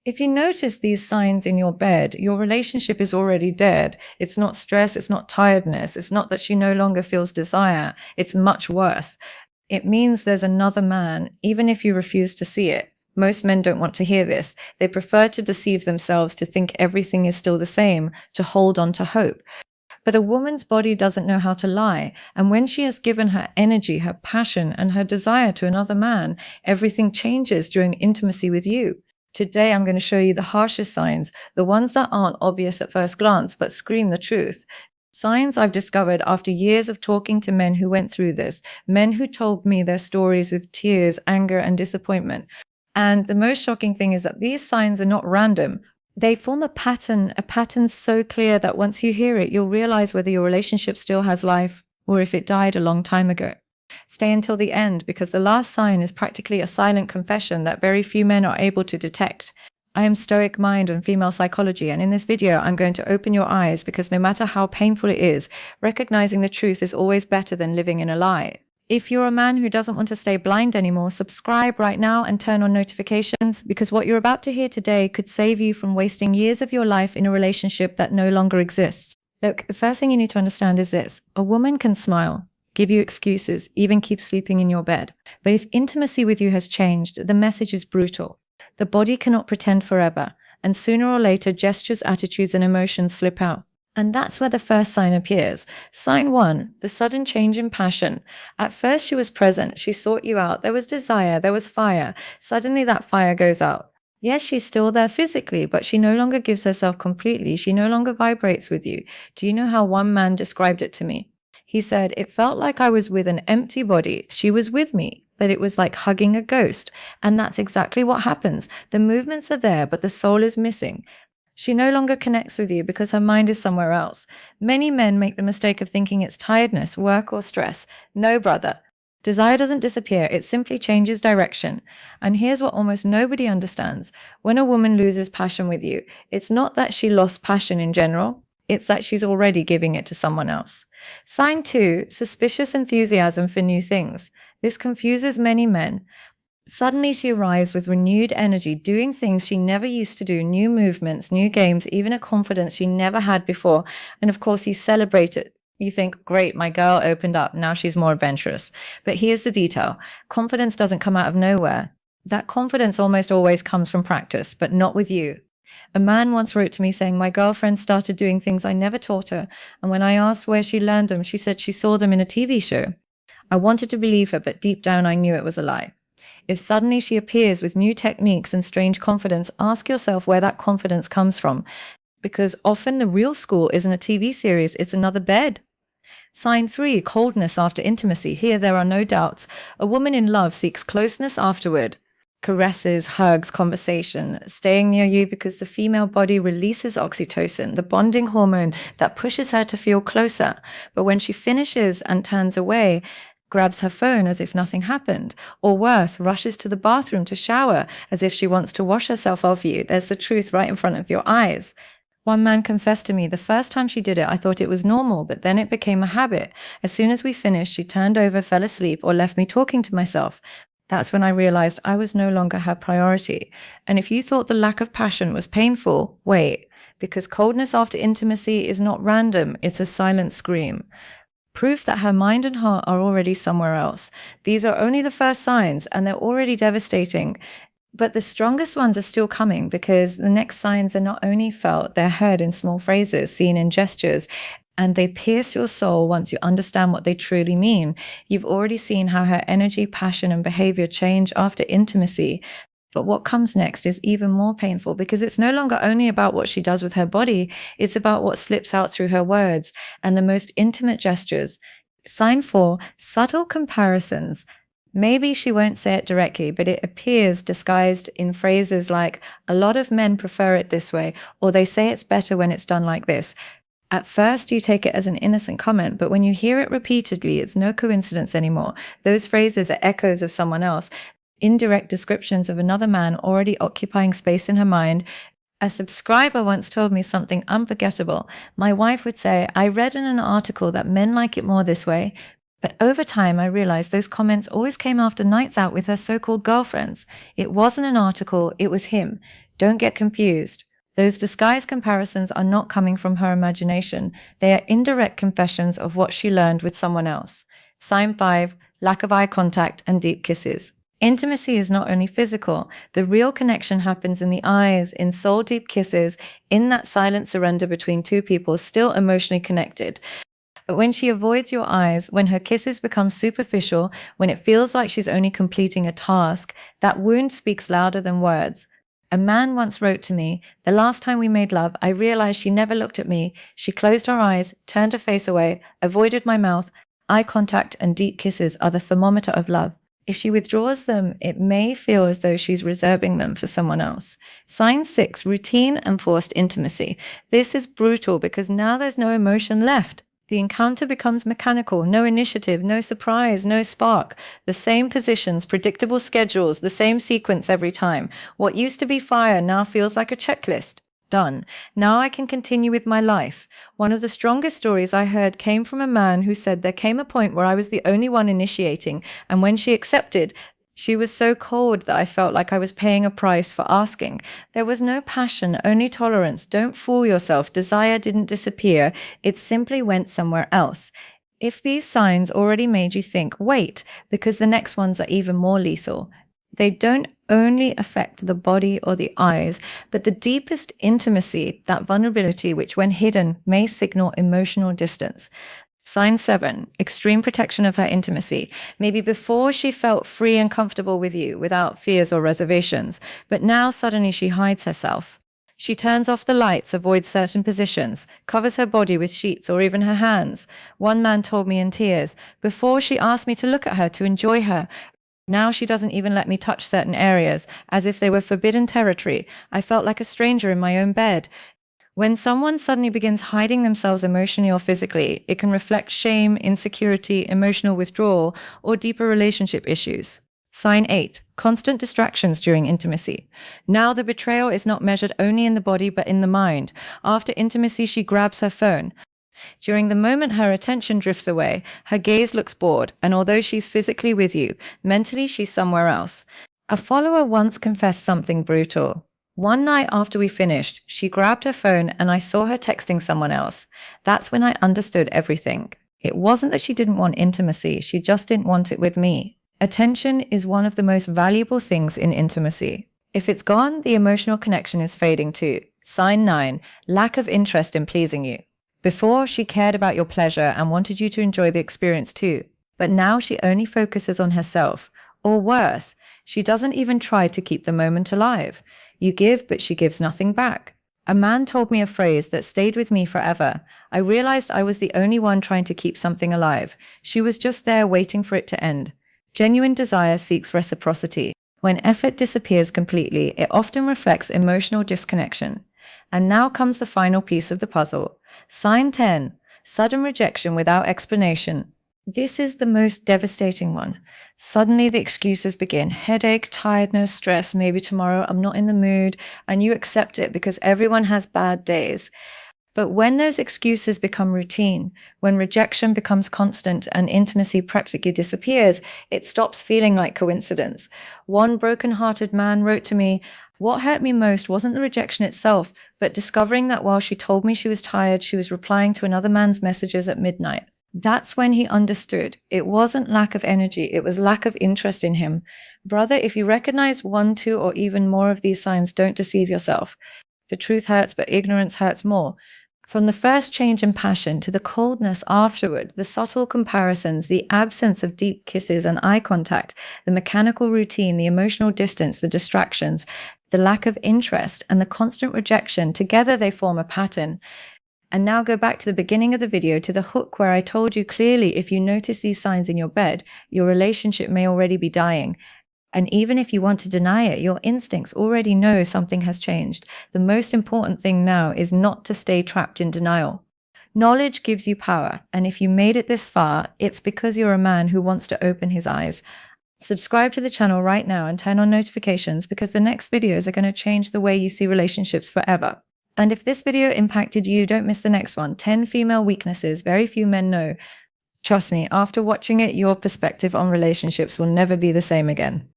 If you notice these signs in your bed, your relationship is already dead. It's not stress, it's not tiredness, it's not that she no longer feels desire. It's much worse. It means there's another man, even if you refuse to see it. Most men don't want to hear this. They prefer to deceive themselves, to think everything is still the same, to hold on to hope. But a woman's body doesn't know how to lie. And when she has given her energy, her passion, and her desire to another man, everything changes during intimacy with you. Today, I'm going to show you the harshest signs, the ones that aren't obvious at first glance, but scream the truth. Signs I've discovered after years of talking to men who went through this, men who told me their stories with tears, anger, and disappointment. And the most shocking thing is that these signs are not random. They form a pattern so clear that once you hear it, you'll realize whether your relationship still has life or if it died a long time ago. Stay until the end, because the last sign is practically a silent confession that very few men are able to detect. I am Stoic Mind and Female Psychology, and in this video, I'm going to open your eyes, because no matter how painful it is, recognizing the truth is always better than living in a lie. If you're a man who doesn't want to stay blind anymore, subscribe right now and turn on notifications, because what you're about to hear today could save you from wasting years of your life in a relationship that no longer exists. Look, the first thing you need to understand is this. A woman can smile, give you excuses, even keep sleeping in your bed. But if intimacy with you has changed, the message is brutal. The body cannot pretend forever, and sooner or later, gestures, attitudes, and emotions slip out. And that's where the first sign appears. Sign 1, the sudden change in passion. At first she was present, she sought you out, there was desire, there was fire. Suddenly that fire goes out. Yes, she's still there physically, but she no longer gives herself completely. She no longer vibrates with you. Do you know how one man described it to me? He said, it felt like I was with an empty body. She was with me, but it was like hugging a ghost. And that's exactly what happens. The movements are there, but the soul is missing. She no longer connects with you because her mind is somewhere else. Many men make the mistake of thinking it's tiredness, work, or stress. No, brother. Desire doesn't disappear, it simply changes direction. And here's what almost nobody understands. When a woman loses passion with you, it's not that she lost passion in general. It's that she's already giving it to someone else. Sign 2, suspicious enthusiasm for new things. This confuses many men. Suddenly she arrives with renewed energy, doing things she never used to do, new movements, new games, even a confidence she never had before. And of course, you celebrate it. You think, great, my girl opened up. Now she's more adventurous. But here's the detail. Confidence doesn't come out of nowhere. That confidence almost always comes from practice, but not with you. A man once wrote to me saying, my girlfriend started doing things I never taught her. And when I asked where she learned them, she said she saw them in a TV show. I wanted to believe her, but deep down I knew it was a lie. If suddenly she appears with new techniques and strange confidence, ask yourself where that confidence comes from. Because often the real school isn't a TV series, it's another bed. Sign 3, coldness after intimacy. Here there are no doubts. A woman in love seeks closeness afterward. Caresses, hugs, conversation, staying near you, because the female body releases oxytocin, the bonding hormone that pushes her to feel closer. But when she finishes and turns away, grabs her phone as if nothing happened, or worse, rushes to the bathroom to shower as if she wants to wash herself of you. There's the truth right in front of your eyes. One man confessed to me, the first time she did it, I thought it was normal, but then it became a habit. As soon as we finished, she turned over, fell asleep, or left me talking to myself. That's when I realized I was no longer her priority. And if you thought the lack of passion was painful, wait, because coldness after intimacy is not random, it's a silent scream. Proof that her mind and heart are already somewhere else. These are only the first signs, and they're already devastating. But the strongest ones are still coming, because the next signs are not only felt, they're heard in small phrases, seen in gestures, and they pierce your soul once you understand what they truly mean. You've already seen how her energy, passion, and behavior change after intimacy. But what comes next is even more painful, because it's no longer only about what she does with her body, it's about what slips out through her words and the most intimate gestures. Sign 4, subtle comparisons. Maybe she won't say it directly, but it appears disguised in phrases like, a lot of men prefer it this way, or they say it's better when it's done like this. At first, you take it as an innocent comment, but when you hear it repeatedly, it's no coincidence anymore. Those phrases are echoes of someone else. Indirect descriptions of another man already occupying space in her mind. A subscriber once told me something unforgettable. My wife would say, I read in an article that men like it more this way. But over time, I realized those comments always came after nights out with her so-called girlfriends. It wasn't an article, it was him. Don't get confused. Those disguised comparisons are not coming from her imagination. They are indirect confessions of what she learned with someone else. Sign 5, lack of eye contact and deep kisses. Intimacy is not only physical, the real connection happens in the eyes, in soul deep kisses, in that silent surrender between two people still emotionally connected. But when she avoids your eyes, when her kisses become superficial, when it feels like she's only completing a task, that wound speaks louder than words. A man once wrote to me, "The last time we made love, I realized she never looked at me. She closed her eyes, turned her face away, avoided my mouth. Eye contact and deep kisses are the thermometer of love. If she withdraws them, it may feel as though she's reserving them for someone else." Sign 6, routine and forced intimacy. This is brutal because now there's no emotion left. The encounter becomes mechanical, no initiative, no surprise, no spark. The same positions, predictable schedules, the same sequence every time. What used to be fire now feels like a checklist. Done. Now I can continue with my life. One of the strongest stories I heard came from a man who said there came a point where I was the only one initiating, and when she accepted, she was so cold that I felt like I was paying a price for asking. There was no passion, only tolerance. Don't fool yourself. Desire didn't disappear. It simply went somewhere else. If these signs already made you think, wait, because the next ones are even more lethal. They don't only affect the body or the eyes, but the deepest intimacy, that vulnerability, which when hidden may signal emotional distance. Sign 7, extreme protection of her intimacy. Maybe before she felt free and comfortable with you, without fears or reservations, but now suddenly she hides herself. She turns off the lights, avoids certain positions, covers her body with sheets or even her hands. One man told me in tears, before she asked me to look at her, to enjoy her. Now she doesn't even let me touch certain areas, as if they were forbidden territory. I felt like a stranger in my own bed. When someone suddenly begins hiding themselves emotionally or physically, it can reflect shame, insecurity, emotional withdrawal, or deeper relationship issues. Sign 8, constant distractions during intimacy. Now the betrayal is not measured only in the body but in the mind. After intimacy, she grabs her phone. During the moment her attention drifts away, her gaze looks bored, and although she's physically with you, mentally she's somewhere else. A follower once confessed something brutal. One night after we finished, she grabbed her phone and I saw her texting someone else. That's when I understood everything. It wasn't that she didn't want intimacy, she just didn't want it with me. Attention is one of the most valuable things in intimacy. If it's gone, the emotional connection is fading too. Sign 9, lack of interest in pleasing you. Before, she cared about your pleasure and wanted you to enjoy the experience too. But now she only focuses on herself. Or worse, she doesn't even try to keep the moment alive. You give, but she gives nothing back. A man told me a phrase that stayed with me forever. I realized I was the only one trying to keep something alive. She was just there waiting for it to end. Genuine desire seeks reciprocity. When effort disappears completely, it often reflects emotional disconnection. And now comes the final piece of the puzzle. Sign 10, sudden rejection without explanation. This is the most devastating one. Suddenly the excuses begin. Headache, tiredness, stress, maybe tomorrow I'm not in the mood, and you accept it because everyone has bad days. But when those excuses become routine, when rejection becomes constant and intimacy practically disappears, it stops feeling like coincidence. One broken-hearted man wrote to me, "What hurt me most wasn't the rejection itself, but discovering that while she told me she was tired, she was replying to another man's messages at midnight." That's when he understood. It wasn't lack of energy, it was lack of interest in him. Brother, if you recognize 1, 2, or even more of these signs, don't deceive yourself. The truth hurts, but ignorance hurts more. From the first change in passion to the coldness afterward, the subtle comparisons, the absence of deep kisses and eye contact, the mechanical routine, the emotional distance, the distractions, the lack of interest, and the constant rejection, together they form a pattern. And now go back to the beginning of the video, to the hook where I told you clearly if you notice these signs in your bed, your relationship may already be dying. And even if you want to deny it, your instincts already know something has changed. The most important thing now is not to stay trapped in denial. Knowledge gives you power, and if you made it this far, it's because you're a man who wants to open his eyes. Subscribe to the channel right now and turn on notifications because the next videos are going to change the way you see relationships forever. And if this video impacted you, don't miss the next one. 10 female weaknesses very few men know. Trust me, after watching it, your perspective on relationships will never be the same again.